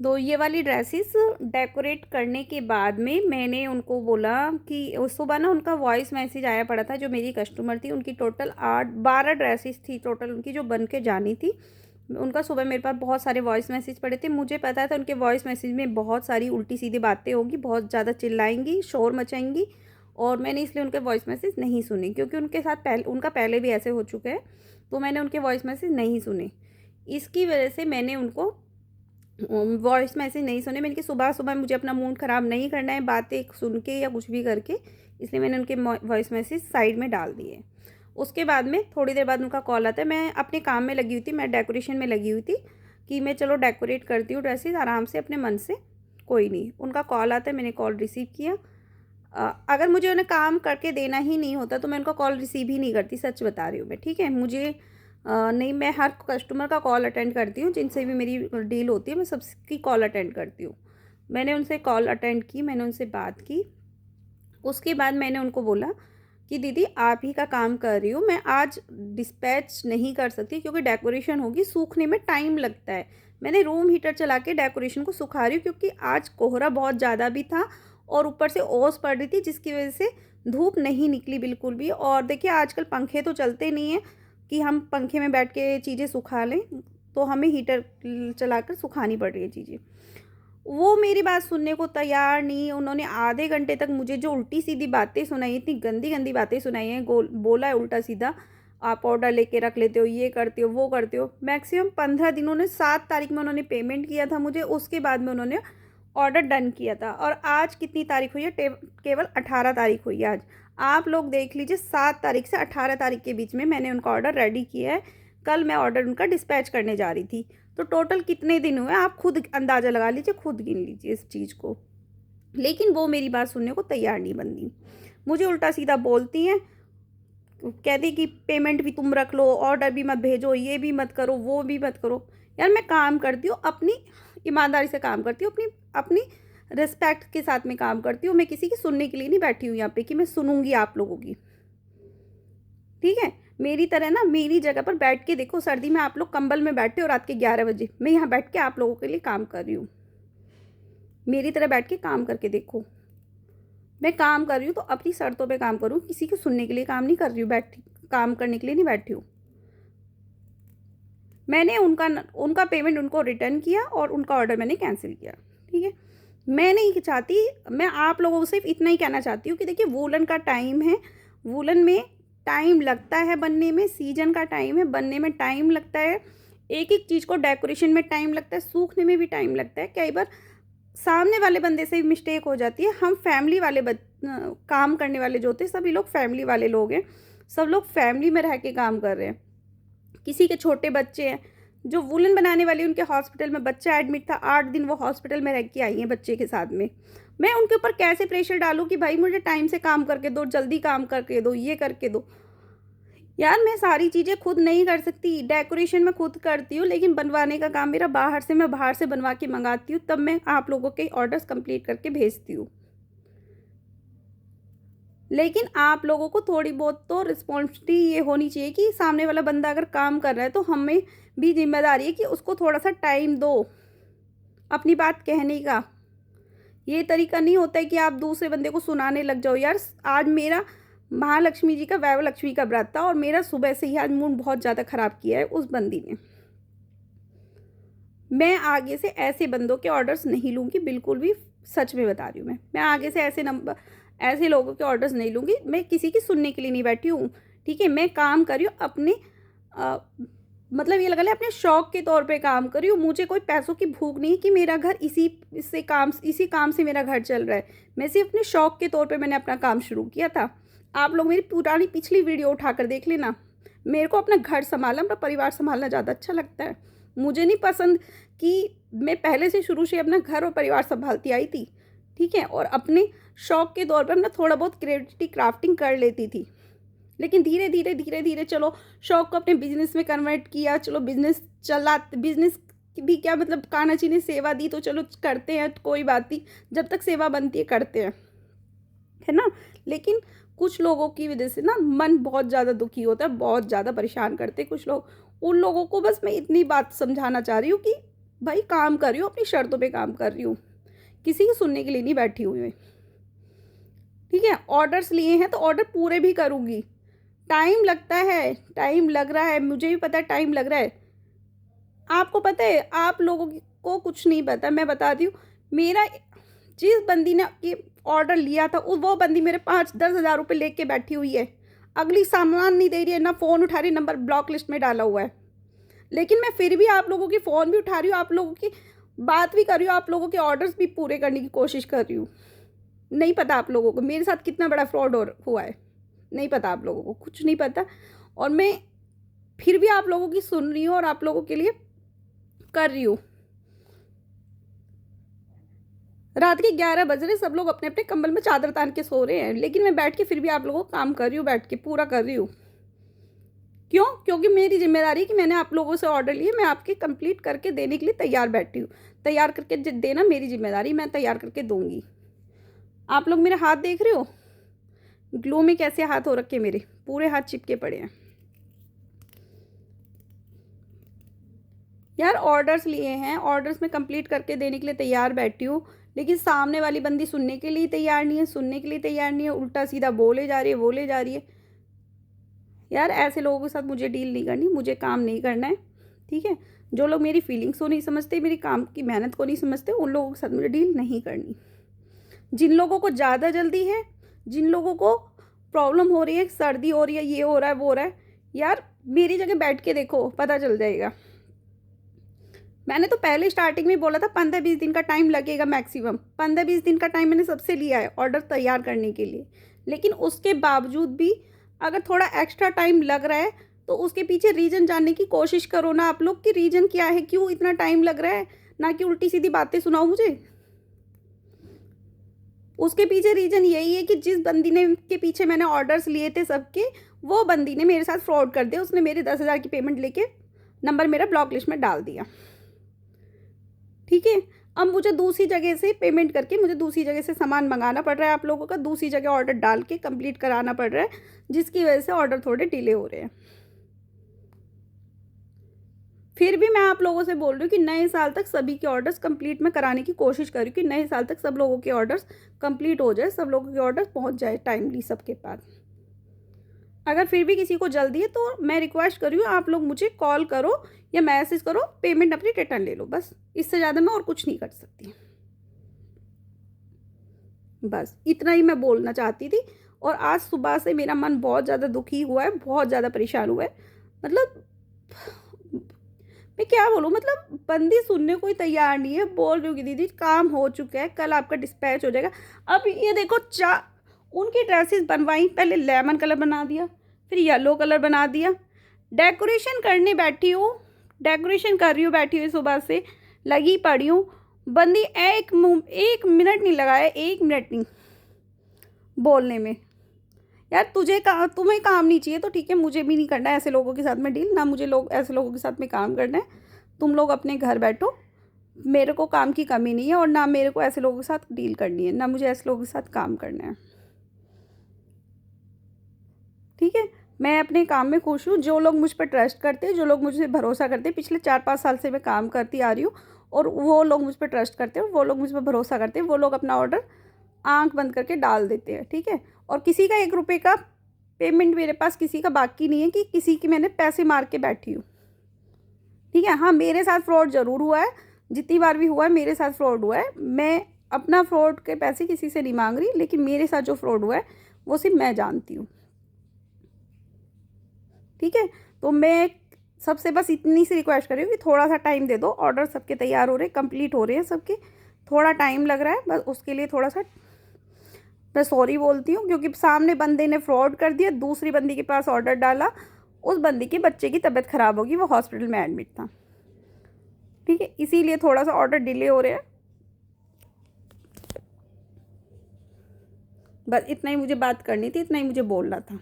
तो ये वाली ड्रेसेस डेकोरेट करने के बाद में मैंने उनको बोला कि उस सुबह ना उनका वॉइस मैसेज आया पड़ा था, जो मेरी कस्टमर थी उनकी टोटल 8-12 ड्रेसेस थी टोटल उनकी जो बन के जानी थी। उनका सुबह मेरे पास बहुत सारे वॉइस मैसेज पड़े थे। मुझे पता था उनके वॉइस मैसेज में बहुत सारी उल्टी सीधी बातें होंगी, बहुत ज़्यादा चिल्लाएंगी, शोर मचाएंगी, और मैंने इसलिए उनके वॉइस मैसेज नहीं सुने, क्योंकि उनके साथ उनका पहले भी ऐसे हो चुके हैं। तो मैंने उनके वॉइस मैसेज नहीं सुने। इसकी वजह से मैंने उनको वॉइस मैसेज नहीं सुने। मैंने कि सुबह सुबह मुझे अपना मूड ख़राब नहीं करना है बातें सुन के या कुछ भी करके, इसलिए मैंने उनके वॉइस मैसेज साइड में डाल दिए। उसके बाद में थोड़ी देर बाद उनका कॉल आता है। मैं अपने काम में लगी हुई थी, मैं डेकोरेशन में लगी हुई थी कि मैं चलो डेकोरेट करती हूँ ड्रेसेस आराम से अपने मन से, कोई नहीं। उनका कॉल आता है, मैंने कॉल रिसीव किया। अगर मुझे उन्हें काम करके देना ही नहीं होता तो मैं उनका कॉल रिसीव ही नहीं करती, सच बता रही हूँ मैं, ठीक है। मुझे नहीं, मैं हर कस्टमर का कॉल अटेंड करती हूँ, जिनसे भी मेरी डील होती है मैं सबकी कॉल अटेंड करती हूँ। मैंने उनसे कॉल अटेंड की, मैंने उनसे बात की। उसके बाद मैंने उनको बोला कि दीदी आप ही का काम कर रही हूँ, मैं आज डिस्पैच नहीं कर सकती क्योंकि डेकोरेशन होगी, सूखने में टाइम लगता है। मैंने रूम हीटर चला के डेकोरेशन को सुखा रही हूँ क्योंकि आज कोहरा बहुत ज़्यादा भी था और ऊपर से ओस पड़ रही थी, जिसकी वजह से धूप नहीं निकली बिल्कुल भी। और देखिए आजकल पंखे तो चलते नहीं हैं कि हम पंखे में बैठ के चीज़ें सुखा लें, तो हमें हीटर चलाकर सुखानी पड़ रही है चीज़ें। वो मेरी बात सुनने को तैयार नहीं। उन्होंने आधे घंटे तक मुझे जो उल्टी सीधी बातें सुनाई, इतनी गंदी गंदी बातें सुनाई हैं, बोला है उल्टा सीधा, आप ऑर्डर लेके रख लेते हो, ये करते हो, वो करते हो। मैक्सिमम 15 दिन, उन्होंने 7 तारीख में उन्होंने पेमेंट किया था मुझे, उसके बाद में उन्होंने ऑर्डर डन किया था। और आज कितनी तारीख हुई है? केवल 18 तारीख हुई है आज। आप लोग देख लीजिए, 7 तारीख से 18 तारीख के बीच में मैंने उनका ऑर्डर रेडी किया है। कल मैं ऑर्डर उनका डिस्पैच करने जा रही थी। तो टोटल कितने दिन हुए आप खुद अंदाज़ा लगा लीजिए, खुद गिन लीजिए इस चीज़ को। लेकिन वो मेरी बात सुनने को तैयार नहीं बनती, मुझे उल्टा सीधा बोलती हैं, कहती कि पेमेंट भी तुम रख लो, ऑर्डर भी मत भेजो, ये भी मत करो, वो भी मत करो। यार मैं काम करती हूँ, अपनी ईमानदारी से काम करती हूँ, अपनी अपनी रिस्पेक्ट के साथ में काम करती हूँ। मैं किसी की सुनने के लिए नहीं बैठी हूँ यहाँ पे कि मैं सुनूंगी आप लोगों की, ठीक है। मेरी तरह ना, मेरी जगह पर बैठ के देखो, सर्दी में आप लोग कंबल में बैठे हो रात के 11 बजे, मैं यहाँ बैठ के आप लोगों के लिए काम कर रही हूँ। मेरी तरह बैठ के काम करके देखो। मैं काम कर रही हूँ तो अपनी शर्तों पे काम करूँ, किसी को सुनने के लिए काम नहीं कर रही हूँ, बैठी काम करने के लिए नहीं बैठी हूँ। मैंने उनका पेमेंट उनको रिटर्न किया और उनका ऑर्डर मैंने कैंसिल किया, ठीक है। मैं नहीं चाहती, मैं आप लोगों को सिर्फ इतना ही कहना चाहती हूँ कि देखिए वूलन का टाइम है, वूलन में टाइम लगता है बनने में, सीजन का टाइम है, बनने में टाइम लगता है। एक एक चीज़ को डेकोरेशन में टाइम लगता है, सूखने में भी टाइम लगता है। कई बार सामने वाले बंदे से भी मिस्टेक हो जाती है। हम फैमिली वाले काम करने वाले जो होते हैं, सभी लोग फैमिली वाले लोग हैं, सब लोग फैमिली में रह के काम कर रहे हैं। किसी के छोटे बच्चे हैं, जो वुलन बनाने वाली, उनके हॉस्पिटल में बच्चा एडमिट था, 8 दिन वो हॉस्पिटल में रह के आई हैं बच्चे के साथ में। मैं उनके ऊपर कैसे प्रेशर डालूँ कि भाई मुझे टाइम से काम करके दो, जल्दी काम करके दो, ये करके दो। यार मैं सारी चीज़ें खुद नहीं कर सकती, डेकोरेशन मैं खुद करती हूँ, लेकिन बनवाने का काम मेरा बाहर से, मैं बाहर से बनवा के मंगाती हूँ, तब मैं आप लोगों के ऑर्डर्स कंप्लीट करके भेजती हूँ। लेकिन आप लोगों को थोड़ी बहुत तो रिस्पॉन्सिबिलिटी ये होनी चाहिए कि सामने वाला बंदा अगर काम कर रहा है तो हमें भी जिम्मेदारी है कि उसको थोड़ा सा टाइम दो अपनी बात कहने का। ये तरीका नहीं होता है कि आप दूसरे बंदे को सुनाने लग जाओ। यार आज मेरा महालक्ष्मी जी का, वैभव लक्ष्मी का व्रत था और मेरा सुबह से ही आज मूड बहुत ज़्यादा ख़राब किया है उस बंदी ने। मैं आगे से ऐसे बंदों के ऑर्डर्स नहीं लूँगी, बिल्कुल भी, सच में बता रही हूँ मैं आगे से ऐसे लोगों के ऑर्डर्स नहीं लूँगी। मैं किसी की सुनने के लिए नहीं बैठी हूँ, ठीक है। मैं काम कर रही हूँ अपने मतलब ये लगा ले अपने शौक के तौर पे काम कर रही हूँ। मुझे कोई पैसों की भूख नहीं है कि मेरा घर इसी काम से मेरा घर चल रहा है। मैं सिर्फ अपने शौक के तौर पे मैंने अपना काम शुरू किया था। आप लोग मेरी पुरानी पिछली वीडियो उठाकर देख लेना। मेरे को अपना घर संभालना, अपना परिवार संभालना ज़्यादा अच्छा लगता है। मुझे नहीं पसंद कि मैं पहले से शुरू से अपना घर और परिवार संभालती आई थी, ठीक है, और अपने शौक के तौर पर मैं थोड़ा बहुत क्रिएटिविटी क्राफ्टिंग कर लेती थी। लेकिन धीरे धीरे चलो शौक को अपने बिजनेस में कन्वर्ट किया। चलो बिजनेस भी क्या, मतलब कान्हा जी ने सेवा दी तो चलो करते हैं, कोई बात नहीं, जब तक सेवा बनती है करते हैं, है ना। लेकिन कुछ लोगों की वजह से ना मन बहुत ज़्यादा दुखी होता है, बहुत ज़्यादा परेशान करते हैं कुछ लोग। उन लोगों को बस मैं इतनी बात समझाना चाह रही हूँ कि भाई काम कर रही हूँ, अपनी शर्तों पे काम कर रही हूँ, किसी की सुनने के लिए नहीं बैठी हुई मैं। ठीक है, ऑर्डर्स लिए हैं तो ऑर्डर पूरे भी करूँगी। टाइम लगता है, टाइम लग रहा है, मुझे भी पता है टाइम लग रहा है। आपको पता है, आप लोगों को कुछ नहीं पता, मैं बताती हूँ। मेरा जिस बंदी ने ये ऑर्डर लिया था वो बंदी मेरे 5-10 हज़ार रुपये लेके बैठी हुई है। अगली सामान नहीं दे रही है, ना फ़ोन उठा रही, नंबर ब्लॉक लिस्ट में डाला हुआ है। लेकिन मैं फिर भी आप लोगों की फ़ोन भी उठा रही हूँ, आप लोगों की बात भी कर रही हूँ, आप लोगों के ऑर्डर्स भी पूरे करने की कोशिश कर रही हूँ। नहीं पता आप लोगों को मेरे साथ कितना बड़ा फ्रॉड हुआ है, नहीं पता आप लोगों को, कुछ नहीं पता। और मैं फिर भी आप लोगों की सुन रही हूँ और आप लोगों के लिए कर रही हूँ। रात के 11 बज रहे, सब लोग अपने अपने कंबल में चादर तान के सो रहे हैं, लेकिन मैं बैठ के फिर भी आप लोगों को काम कर रही हूँ, बैठ के पूरा कर रही हूँ। क्यों? क्योंकि मेरी जिम्मेदारी है कि मैंने आप लोगों से ऑर्डर लिए, मैं आपके कंप्लीट करके देने के लिए तैयार बैठी हूँ। तैयार करके देना मेरी जिम्मेदारी, मैं तैयार करके दूंगी। आप लोग मेरे हाथ देख रहे हो, ग्लो में कैसे हाथ हो रखे, मेरे पूरे हाथ चिपके पड़े हैं। यार ऑर्डर्स लिए हैं, ऑर्डर्स में कंप्लीट करके देने के लिए तैयार बैठी हूँ, लेकिन सामने वाली बंदी सुनने के लिए तैयार नहीं है, सुनने के लिए तैयार नहीं है, उल्टा सीधा बोले जा रही है, बोले जा रही है। यार ऐसे लोगों के साथ मुझे डील नहीं करनी, मुझे काम नहीं करना है। ठीक है, जो लोग मेरी फीलिंग्स को नहीं समझते, मेरी काम की मेहनत को नहीं समझते, उन लोगों के साथ मुझे डील नहीं करनी। जिन लोगों को ज़्यादा जल्दी है, जिन लोगों को प्रॉब्लम हो रही है, सर्दी हो रही है, ये हो रहा है, वो हो रहा है, यार मेरी जगह बैठ के देखो, पता चल जाएगा। मैंने तो पहले स्टार्टिंग में बोला था 15-20 दिन का टाइम लगेगा मैक्सिमम। 15-20 दिन का टाइम मैंने सबसे लिया है ऑर्डर तैयार करने के लिए, लेकिन उसके बावजूद भी अगर थोड़ा एक्स्ट्रा टाइम लग रहा है तो उसके पीछे रीज़न जानने की कोशिश करो ना आप लोग, कि रीज़न क्या है, क्यों इतना टाइम लग रहा है, ना कि उल्टी सीधी बातें सुनाओ मुझे। उसके पीछे रीज़न यही है कि जिस बंदी ने के पीछे मैंने ऑर्डर्स लिए थे सबके, वो बंदी ने मेरे साथ फ्रॉड कर दिया। उसने मेरे 10,000 की पेमेंट लेके नंबर मेरा ब्लॉक लिस्ट में डाल दिया। ठीक है, अब मुझे दूसरी जगह से पेमेंट करके मुझे दूसरी जगह से सामान मंगाना पड़ रहा है, आप लोगों का दूसरी जगह ऑर्डर डाल के कंप्लीट कराना पड़ रहा है, जिसकी वजह से ऑर्डर थोड़े डिले हो रहे हैं। फिर भी मैं आप लोगों से बोल रही हूँ कि नए साल तक सभी के ऑर्डर्स कंप्लीट में कराने की कोशिश कर रही हूँ, कि नए साल तक सब लोगों के ऑर्डर्स कंप्लीट हो जाए, सब लोगों के ऑर्डर्स पहुँच जाए टाइमली सबके पास। अगर फिर भी किसी को जल्दी है तो मैं रिक्वेस्ट कर रही हूँ, आप लोग मुझे कॉल करो या मैसेज करो, पेमेंट अपनी रिटर्न ले लो, बस इससे ज़्यादा मैं और कुछ नहीं कर सकती। बस इतना ही मैं बोलना चाहती थी। और आज सुबह से मेरा मन बहुत ज़्यादा दुखी हुआ है, बहुत ज़्यादा परेशान हुआ है। मतलब मैं क्या बोलूँ, मतलब बंदी सुनने को ही तैयार नहीं है। बोल रही हूँ कि दीदी काम हो चुका है, कल आपका डिस्पैच हो जाएगा। अब ये देखो, उनकी ड्रेसेस बनवाई, पहले लेमन कलर बना दिया, फिर येलो कलर बना दिया। डेकोरेशन करने बैठी हूँ, डेकोरेशन कर रही हूँ बैठी हुई, सुबह से लगी पड़ी हूँ। बंदी एक मिनट नहीं लगाया, 1 मिनट नहीं बोलने में। यार तुम्हें काम नहीं चाहिए तो ठीक है, मुझे भी नहीं करना है ऐसे लोगों के साथ में डील, ना मुझे ऐसे लोगों के साथ में काम करना है। तुम लोग अपने घर बैठो, मेरे को काम की कमी नहीं है, और ना मेरे को ऐसे लोगों के साथ डील करनी है, ना मुझे ऐसे लोगों के साथ काम करना है। ठीक है, मैं अपने काम में खुश हूँ। जो लोग मुझ पर ट्रस्ट करते हैं, जो लोग मुझसे भरोसा करते हैं, पिछले 4-5 साल से मैं काम करती आ रही हूँ, और वो लोग मुझ पर ट्रस्ट करते हैं, वो लोग मुझ पर भरोसा करते हैं, वो लोग अपना ऑर्डर आंख बंद करके डाल देते हैं। ठीक है, और किसी का 1 रुपये का पेमेंट मेरे पास किसी का बाकी नहीं है कि किसी की मैंने पैसे मार के बैठी हूँ। ठीक है, हाँ मेरे साथ फ्रॉड ज़रूर हुआ है, जितनी बार भी हुआ है मेरे साथ फ्रॉड हुआ है। मैं अपना फ्रॉड के पैसे किसी से नहीं मांग रही, लेकिन मेरे साथ जो फ्रॉड हुआ है वो सिर्फ मैं जानती हूँ। ठीक है, तो मैं सबसे बस इतनी सी रिक्वेस्ट कर रही हूँ कि थोड़ा सा टाइम दे दो। ऑर्डर सबके तैयार हो रहे, कंप्लीट हो रहे हैं सबके, थोड़ा टाइम लग रहा है, बस उसके लिए थोड़ा सा मैं सॉरी बोलती हूँ। क्योंकि सामने बंदे ने फ्रॉड कर दिया, दूसरी बंदी के पास ऑर्डर डाला, उस बंदी के बच्चे की तबीयत ख़राब होगी, वो हॉस्पिटल में एडमिट था। ठीक है, इसीलिए थोड़ा सा ऑर्डर डिले हो रहे हैं। बस इतना ही मुझे बात करनी थी, इतना ही मुझे बोलना था।